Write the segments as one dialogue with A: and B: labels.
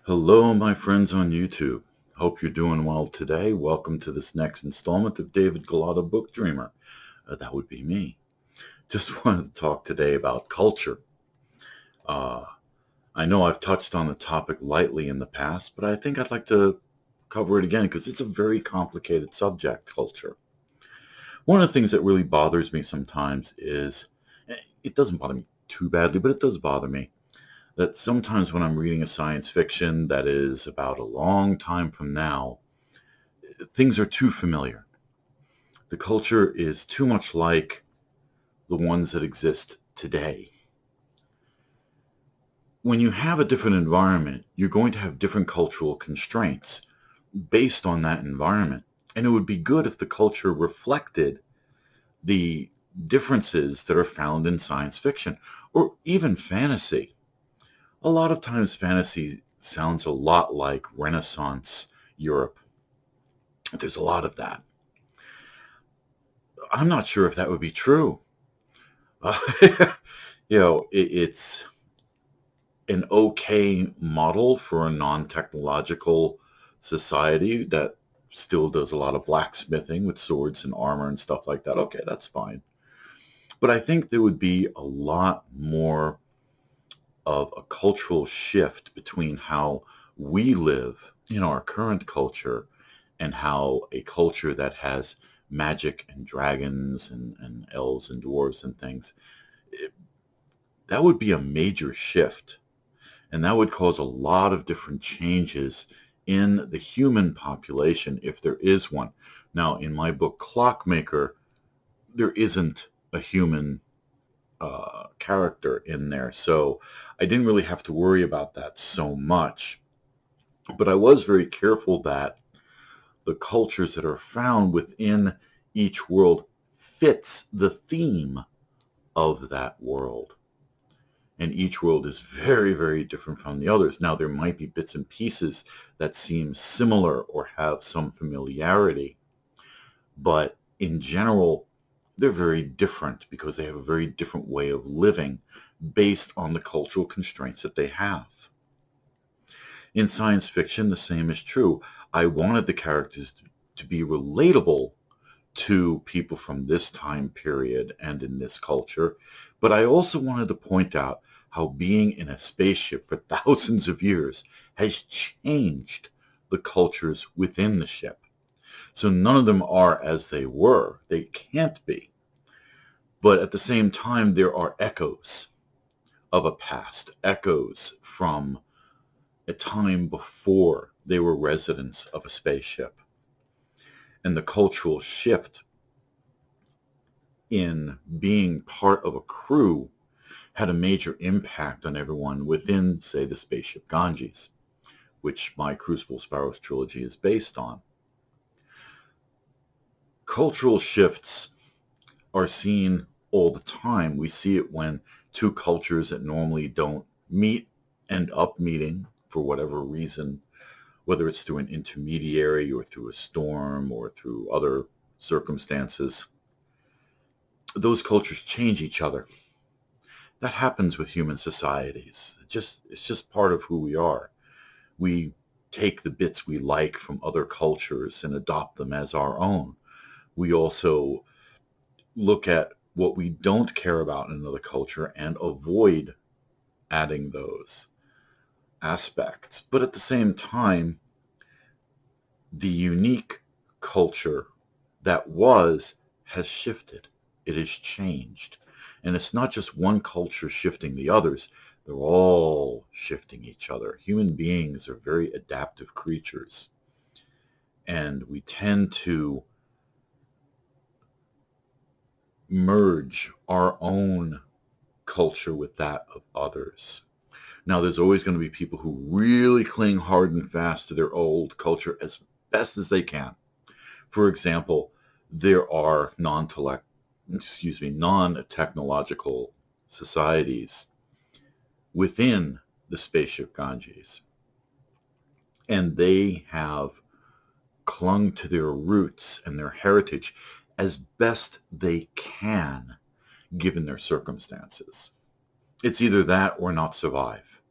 A: Hello, my friends on YouTube. Hope you're doing well today. Welcome to this next installment of David Galata Book Dreamer. That would be me. Just wanted to talk today about culture. Uh, I know I've touched on the topic lightly in the past, but I think I'd like to cover it again because it's a very complicated subject, culture. One of the things that really bothers me sometimes is, it doesn't bother me too badly, but it does bother me that sometimes when I'm reading a science fiction that is about a long time from now, things are too familiar. The culture is too much like the ones that exist today. When you have a different environment, you're going to have different cultural constraints based on that environment. And it would be good if the culture reflected the differences that are found in science fiction or even fantasy. A lot of times fantasy sounds a lot like Renaissance Europe. There's a lot of that. I'm not sure if that would be true. Uh, it's an okay model for a non-technological society that still does a lot of blacksmithing with swords and armor and stuff like that. Okay, that's fine. But I think there would be a lot more of a cultural shift between how we live in our current culture and how a culture that has magic and dragons and elves and dwarves and things, that would be a major shift. And that would cause a lot of different changes in the human population if there is one. Now, in my book, Clockmaker, there isn't a human character in there. So I didn't really have to worry about that so much. But I was very careful that the cultures that are found within each world fits the theme of that world. And each world is very, very different from the others. Now, there might be bits and pieces that seem similar or have some familiarity, but in general, they're very different because they have a very different way of living based on the cultural constraints that they have. In science fiction, the same is true. I wanted the characters to be relatable to people from this time period and in this culture, but I also wanted to point out how being in a spaceship for thousands of years has changed the cultures within the ship. So none of them are as they were. They can't be. But at the same time, there are echoes of a past, echoes from a time before they were residents of a spaceship. And the cultural shift in being part of a crew had a major impact on everyone within, say, the spaceship Ganges, which my Crucible Sparrows trilogy is based on. Cultural shifts are seen all the time. We see it when two cultures that normally don't meet end up meeting for whatever reason, whether it's through an intermediary or through a storm or through other circumstances. Those cultures change each other. That happens with human societies. It's just part of who we are. We take the bits we like from other cultures and adopt them as our own. We also look at what we don't care about in another culture and avoid adding those aspects. But at the same time, the unique culture that has shifted. It has changed. And it's not just one culture shifting the others. They're all shifting each other. Human beings are very adaptive creatures. And we tend to merge our own culture with that of others. Now, there's always going to be people who really cling hard and fast to their old culture as best as they can. For example, there are non-technological societies within the spaceship Ganges. And they have clung to their roots and their heritage as best they can, given their circumstances. It's either that or not survive.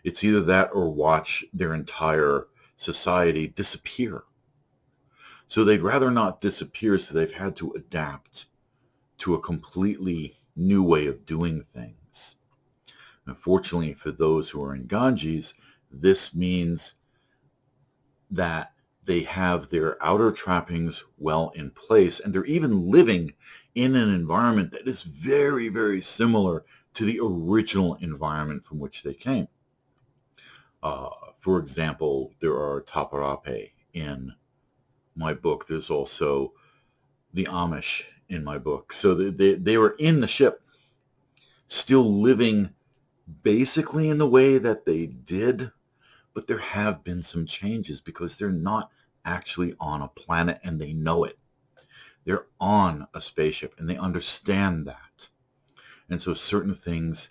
A: It's either that or watch their entire society disappear. So they'd rather not disappear, so they've had to adapt to a completely new way of doing things. Unfortunately, for those who are in Ganges, this means that they have their outer trappings well in place, and they're even living in an environment that is very, very similar to the original environment from which they came. For example, there are Taparape in my book. There's also the Amish in my book. So they were in the ship, still living basically in the way that they did, but there have been some changes because they're not actually on a planet and they know it. They're on a spaceship and they understand that. And so certain things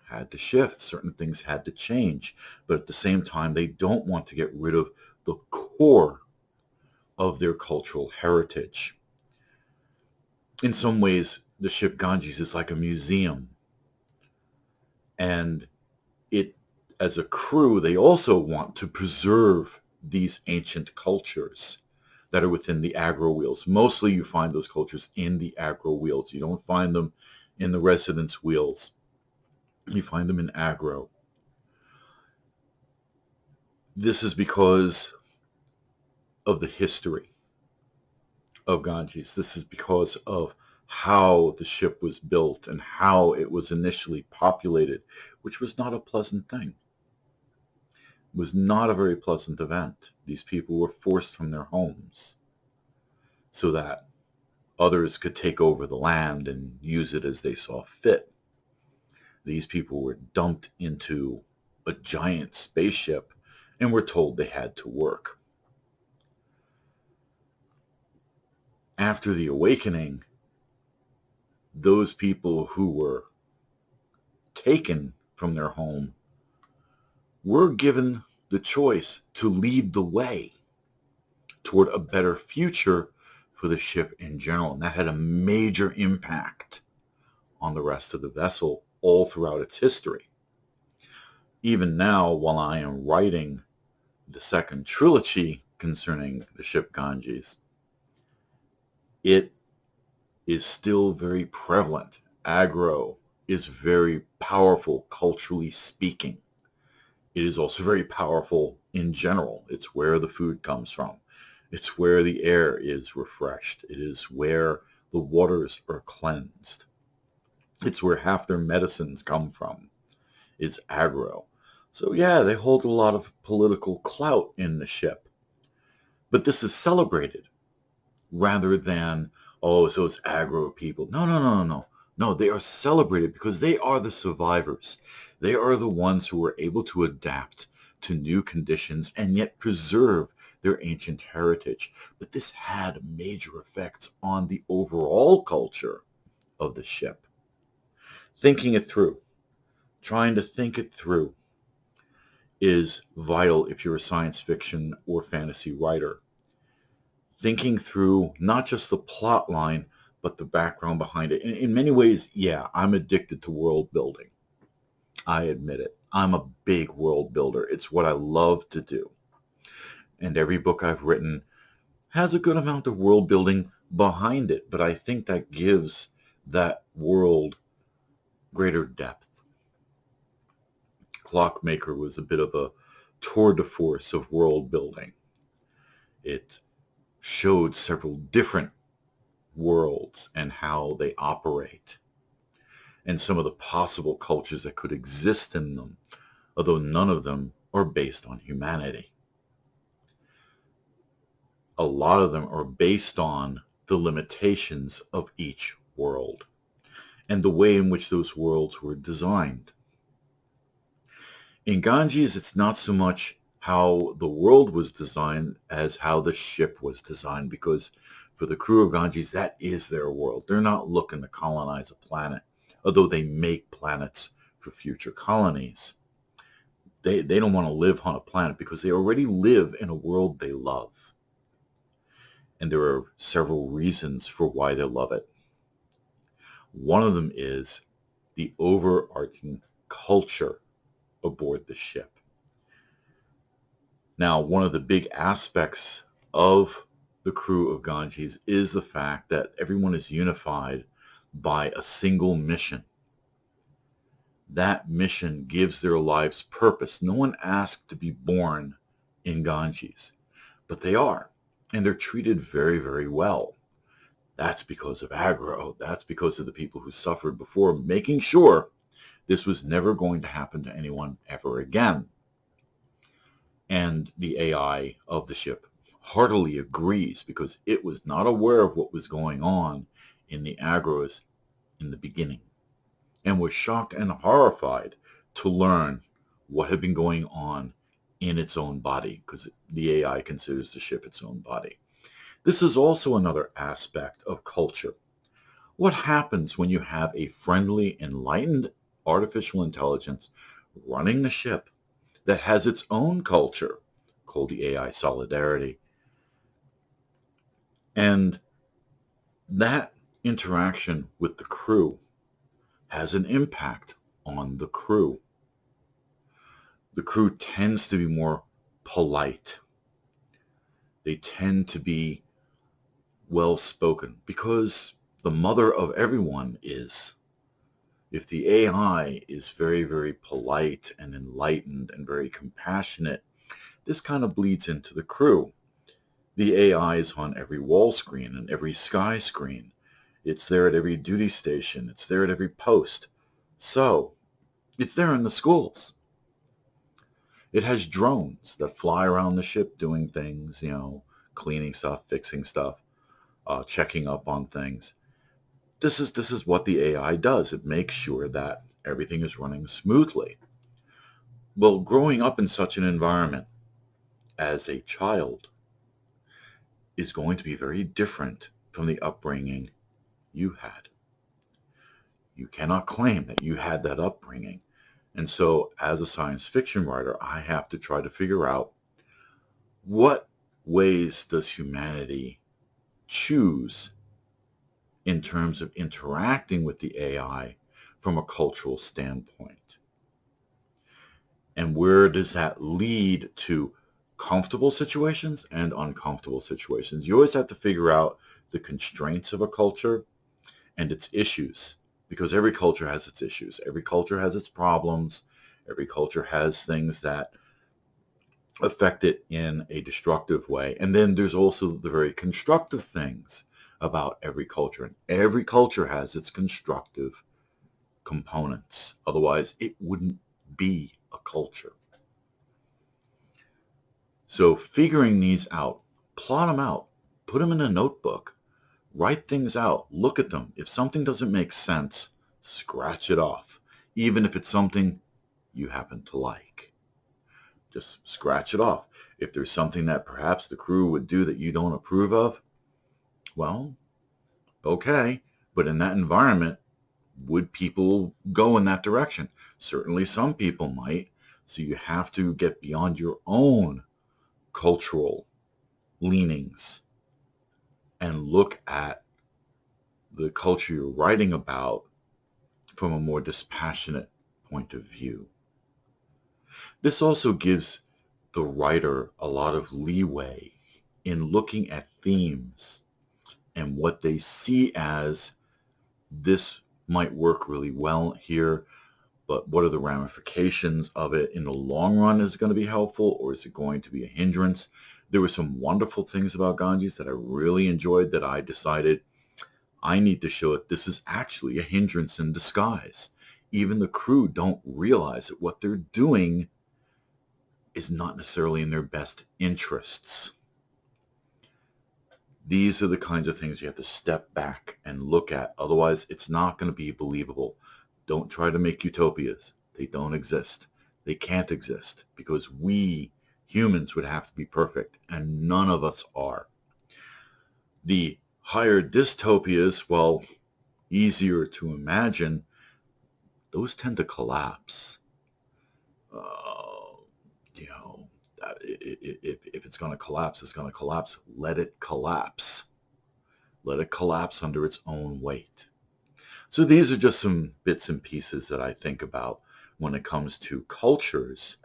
A: had to shift, certain things had to change, but at the same time, they don't want to get rid of the core of their cultural heritage. In some ways, the ship Ganges is like a museum. And it, as a crew, they also want to preserve these ancient cultures that are within the Agro wheels. Mostly you find those cultures in the Agro wheels. You don't find them in the residence wheels. You find them in Agro. This is because of the history of Ganges. This is because of how the ship was built and how it was initially populated, which was not a pleasant thing. It was not a very pleasant event. These people were forced from their homes so that others could take over the land and use it as they saw fit. These people were dumped into a giant spaceship and were told they had to work. After the awakening, those people who were taken from their home were given the choice to lead the way toward a better future for the ship in general. And that had a major impact on the rest of the vessel all throughout its history. Even now, while I am writing the second trilogy concerning the ship Ganges, it is still very prevalent. Agro is very powerful culturally speaking. It is also very powerful in general. It's where the food comes from. It's where the air is refreshed. It is where the waters are cleansed. It's where half their medicines come from, is Agro. So yeah, they hold a lot of political clout in the ship. But this is celebrated rather than, oh, so it's Agro people. No. No, they are celebrated because they are the survivors. They are the ones who were able to adapt to new conditions and yet preserve their ancient heritage. But this had major effects on the overall culture of the ship. Thinking it through, trying to think it through, is vital if you're a science fiction or fantasy writer. Thinking through not just the plot line, but the background behind it. In many ways, yeah, I'm addicted to world building. I admit it. I'm a big world builder. It's what I love to do. And every book I've written has a good amount of world building behind it, but I think that gives that world greater depth. Clockmaker was a bit of a tour de force of world building. It showed several different worlds and how they operate, and some of the possible cultures that could exist in them, although none of them are based on humanity. A lot of them are based on the limitations of each world and the way in which those worlds were designed. In Ganges, it's not so much how the world was designed as how the ship was designed, because for the crew of Ganges, that is their world. They're not looking to colonize a planet, although they make planets for future colonies. They don't want to live on a planet because they already live in a world they love. And there are several reasons for why they love it. One of them is the overarching culture aboard the ship. Now, one of the big aspects of the crew of Ganges is the fact that everyone is unified by a single mission. That mission gives their lives purpose. No one asked to be born in Ganges, but they are, and they're treated very, very well. That's because of Agro. That's because of the people who suffered before, making sure this was never going to happen to anyone ever again. And the AI of the ship heartily agrees because it was not aware of what was going on in the Agros in the beginning and was shocked and horrified to learn what had been going on in its own body, because the AI considers the ship its own body. This is also another aspect of culture. What happens when you have a friendly, enlightened artificial intelligence running the ship that has its own culture, called the AI solidarity? And that interaction with the crew has an impact on the crew. The crew tends to be more polite. They tend to be well-spoken because the mother of everyone is. If the AI is very, very polite and enlightened and very compassionate, this kind of bleeds into the crew. The AI is on every wall screen and every sky screen. It's there at every duty station. It's there at every post. So it's there in the schools. It has drones that fly around the ship doing things, cleaning stuff, fixing stuff, checking up on things. This is what the AI does. It makes sure that everything is running smoothly. Well, growing up in such an environment as a child is going to be very different from the upbringing you had. You cannot claim that you had that upbringing. And so as a science fiction writer, I have to try to figure out what ways does humanity choose in terms of interacting with the AI from a cultural standpoint. And where does that lead to comfortable situations and uncomfortable situations? You always have to figure out the constraints of a culture and its issues, because every culture has its issues. Every culture has its problems. Every culture has things that affect it in a destructive way. And then there's also the very constructive things about every culture. And every culture has its constructive components. Otherwise, it wouldn't be a culture. So figuring these out, plot them out, put them in a notebook, write things out, look at them. If something doesn't make sense, scratch it off, even if it's something you happen to like. Just scratch it off. If there's something that perhaps the crew would do that you don't approve of, well, okay, but in that environment, would people go in that direction? Certainly some people might. So you have to get beyond your own cultural leanings and look at the culture you're writing about from a more dispassionate point of view. This also gives the writer a lot of leeway in looking at themes and what they see as, this might work really well here, but what are the ramifications of it in the long run? Is it going to be helpful, or is it going to be a hindrance? There were some wonderful things about Ganges that I really enjoyed that I decided I need to show it. This is actually a hindrance in disguise. Even the crew don't realize that what they're doing is not necessarily in their best interests. These are the kinds of things you have to step back and look at. Otherwise, it's not going to be believable. Don't try to make utopias. They don't exist. They can't exist because we humans would have to be perfect, and none of us are. The higher dystopias, while easier to imagine, those tend to collapse. If it's going to collapse, it's going to collapse. Let it collapse. Let it collapse under its own weight. So these are just some bits and pieces that I think about when it comes to cultures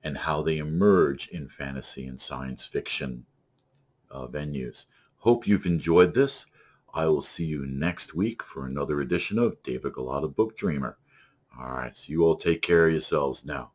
A: and how they emerge in fantasy and science fiction venues. Hope you've enjoyed this. I will see you next week for another edition of David Galata Book Dreamer. All right, so you all take care of yourselves now.